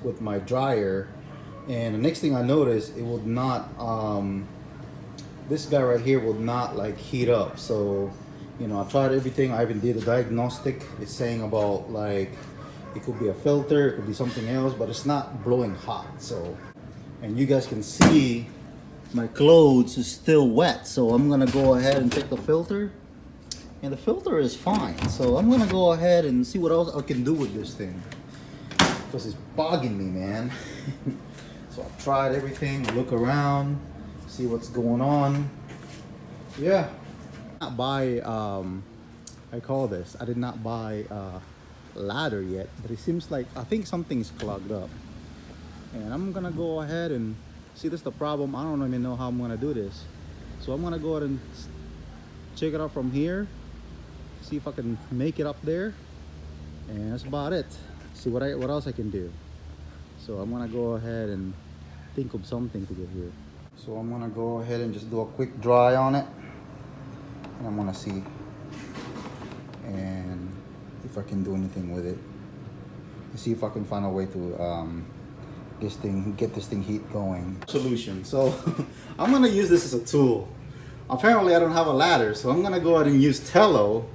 with my dryer, and the next thing I noticed, it would not this guy right here will not like heat up. So you know, I tried everything. I even did a diagnostic. It's saying about like it could be a filter, it could be something else, but it's not blowing hot. So, and you guys can see my clothes is still wet, so I'm gonna go ahead and take the filter, and the filter is fine. So I'm gonna go ahead and see what else I can do with this thing, because it's bogging me, man. So I've tried everything, look around, see what's going on. Yeah, not buy I call this, I did not buy ladder yet, but it seems like I think something's clogged up, and I'm gonna go ahead and see. This is the problem. I don't even know how I'm gonna do this, so I'm gonna go ahead and check it out from here, see if I can make it up there, and that's about it. See what else I can do. So I'm gonna go ahead and think of something to get here. So I'm gonna go ahead and just do a quick dry on it, and I'm gonna see and if I can do anything with it. See if I can find a way to get this thing heat going. Solution. So I'm gonna use this as a tool. Apparently I don't have a ladder, so I'm gonna go ahead and use Tello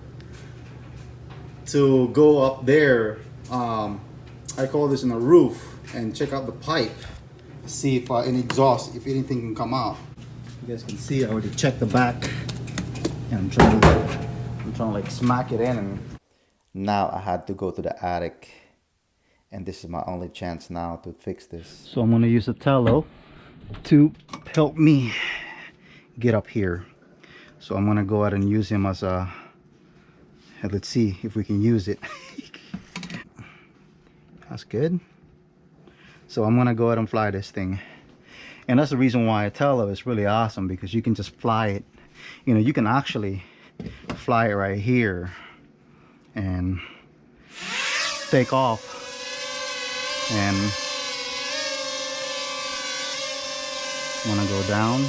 to go up there. I call this in a roof, and check out the pipe, see if any exhaust, if anything can come out. You guys can see I already checked the back, and I'm trying to like smack it in. And now I had to go to the attic, and this is my only chance now to fix this. So I'm gonna use a Tello to help me get up here. So I'm gonna go ahead and use him as a, let's see if we can use it. That's good. So I'm gonna go ahead and fly this thing, and that's the reason why a Tello is really awesome, because you can just fly it. You know, you can actually fly it right here and take off, and I'm gonna go down.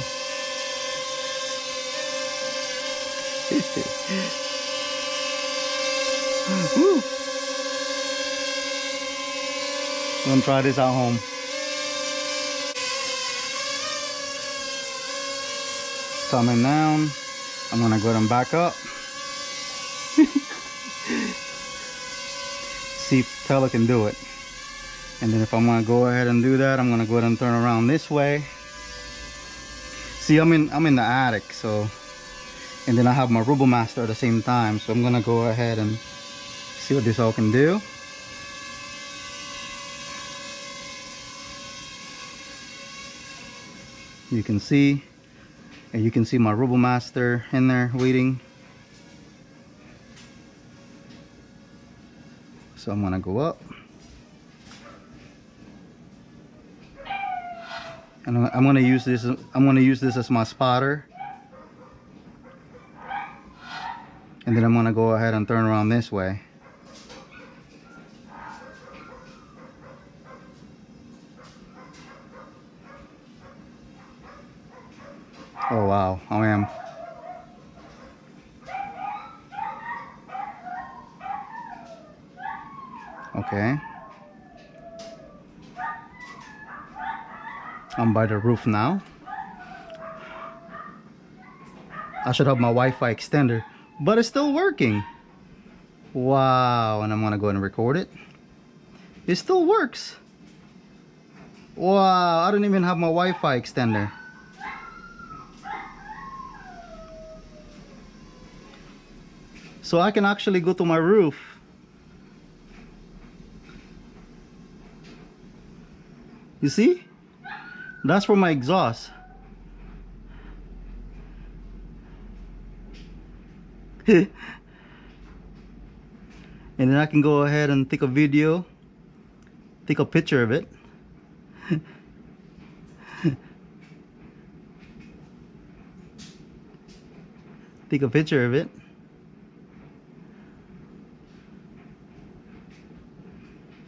Woo. I'm gonna try this at home. Coming down. I'm gonna go ahead and back up. See if Tello can do it. And then if I'm gonna go ahead and do that, I'm gonna go ahead and turn around this way. See, I'm in the attic, so, and then I have my Robo Master at the same time, so I'm gonna go ahead and see what this all can do. You can see, and you can see my Robo Master in there waiting. So I'm gonna go up, and I'm gonna use this. I'm gonna use this as my spotter, and then I'm gonna go ahead and turn around this way. Oh wow, I am. Okay. I'm by the roof now. I should have my Wi-Fi extender, but it's still working. Wow, and I'm gonna go ahead and record it. It still works. Wow, I don't even have my Wi-Fi extender. So I can actually go to my roof. You see? That's for my exhaust. And then I can go ahead and take a video, take a picture of it. Take a picture of it.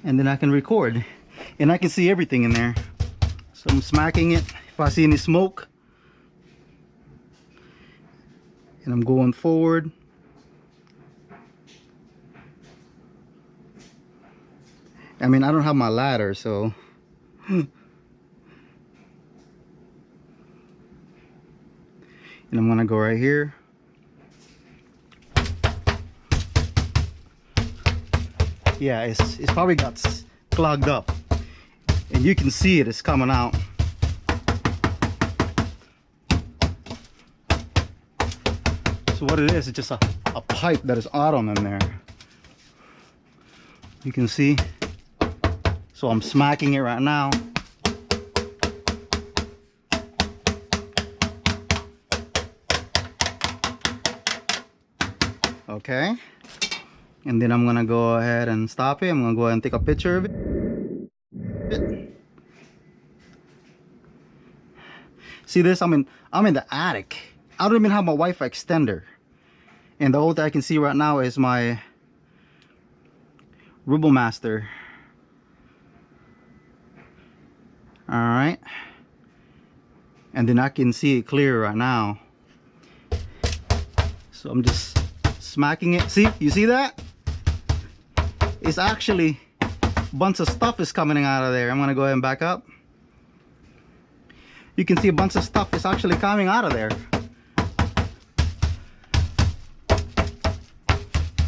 And then I can record. And I can see everything in there. So I'm smacking it. If I see any smoke, and I'm going forward. I mean, I don't have my ladder, so and I'm gonna go right here. Yeah, it's probably got clogged up, and you can see it's coming out. So what it is, it's just a pipe that is autumn in there. You can see. So I'm smacking it right now. Okay. And then I'm gonna go ahead and stop it. I'm gonna go ahead and take a picture of it. See this? I'm in the attic. I don't even have my Wi-Fi extender. And the only thing I can see right now is my Master. Alright. And then I can see it clear right now. So I'm just smacking it. See? You see that? It's actually a bunch of stuff is coming out of there. I'm gonna go ahead and back up. You can see a bunch of stuff is actually coming out of there.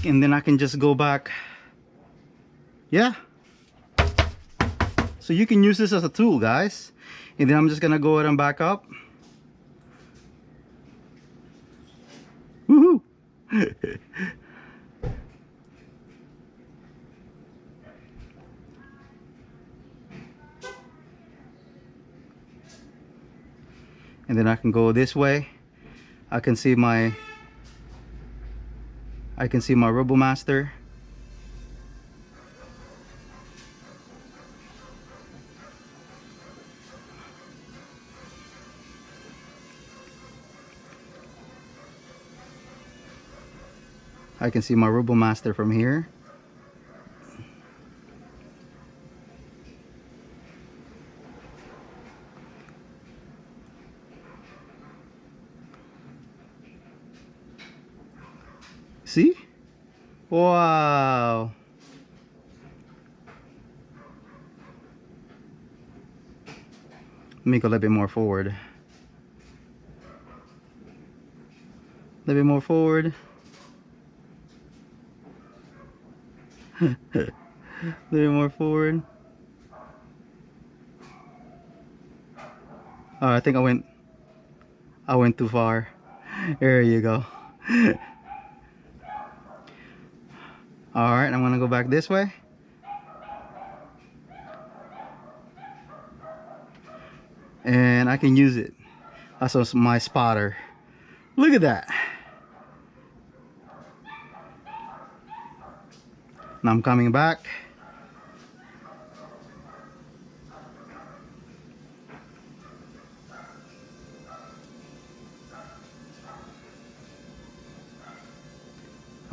And then I can just go back. Yeah. So you can use this as a tool, guys. And then I'm just gonna go ahead and back up. Woohoo! And then I can go this way. I can see my Master. I can see my Master from here. See? Wow. Let me go a little bit more forward. A little bit more forward. A little bit more forward. Oh, I think I went too far. There you go. Alright, I'm gonna go back this way. And I can use it as my spotter. Look at that. Now I'm coming back.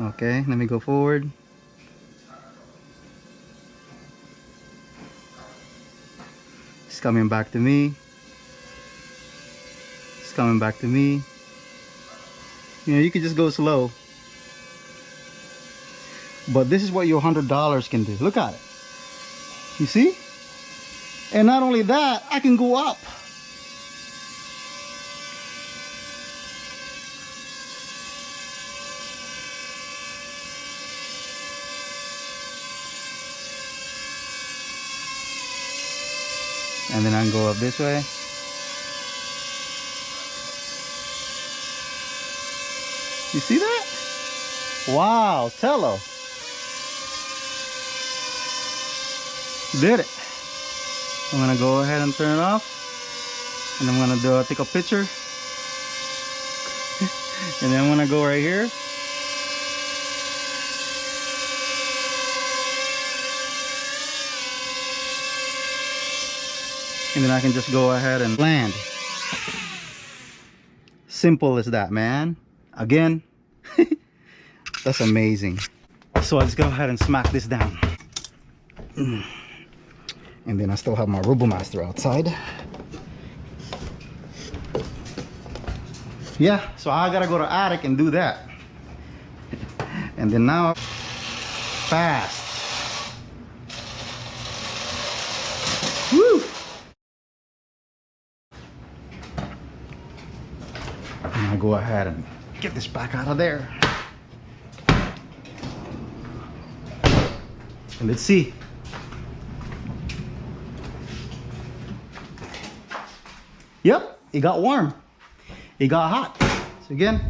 Okay, let me go forward. It's coming back to me. It's coming back to me. You know, you can just go slow. But this is what your $100 can do. Look at it. You see? And not only that, I can go up. And then I can go up this way. You see that? Wow, Tello. Did it. I'm gonna go ahead and turn it off. And I'm gonna take a picture. And then I'm gonna go right here. And then I can just go ahead and land. Simple as that, man. Again, that's amazing. So let's go ahead and smack this down. And then I still have my Master outside. Yeah, so I gotta go to attic and do that. And then now, fast. gonna go ahead and get this back out of there. And let's see. Yep, it got warm. It got hot. So again.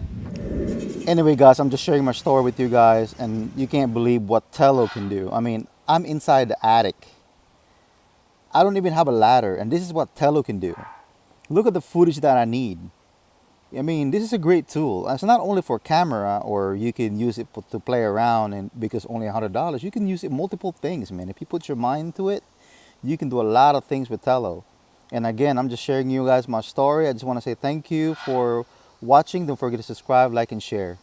Anyway, guys, I'm just sharing my story with you guys, and you can't believe what Tello can do. I mean, I'm inside the attic. I don't even have a ladder, and this is what Tello can do. Look at the footage that I need. I mean, this is a great tool. It's not only for camera, or you can use it to play around, and because only $100, you can use it multiple things, man. If you put your mind to it, you can do a lot of things with Tello. And again, I'm just sharing you guys my story. I just want to say thank you for watching. Don't forget to subscribe, like, and share.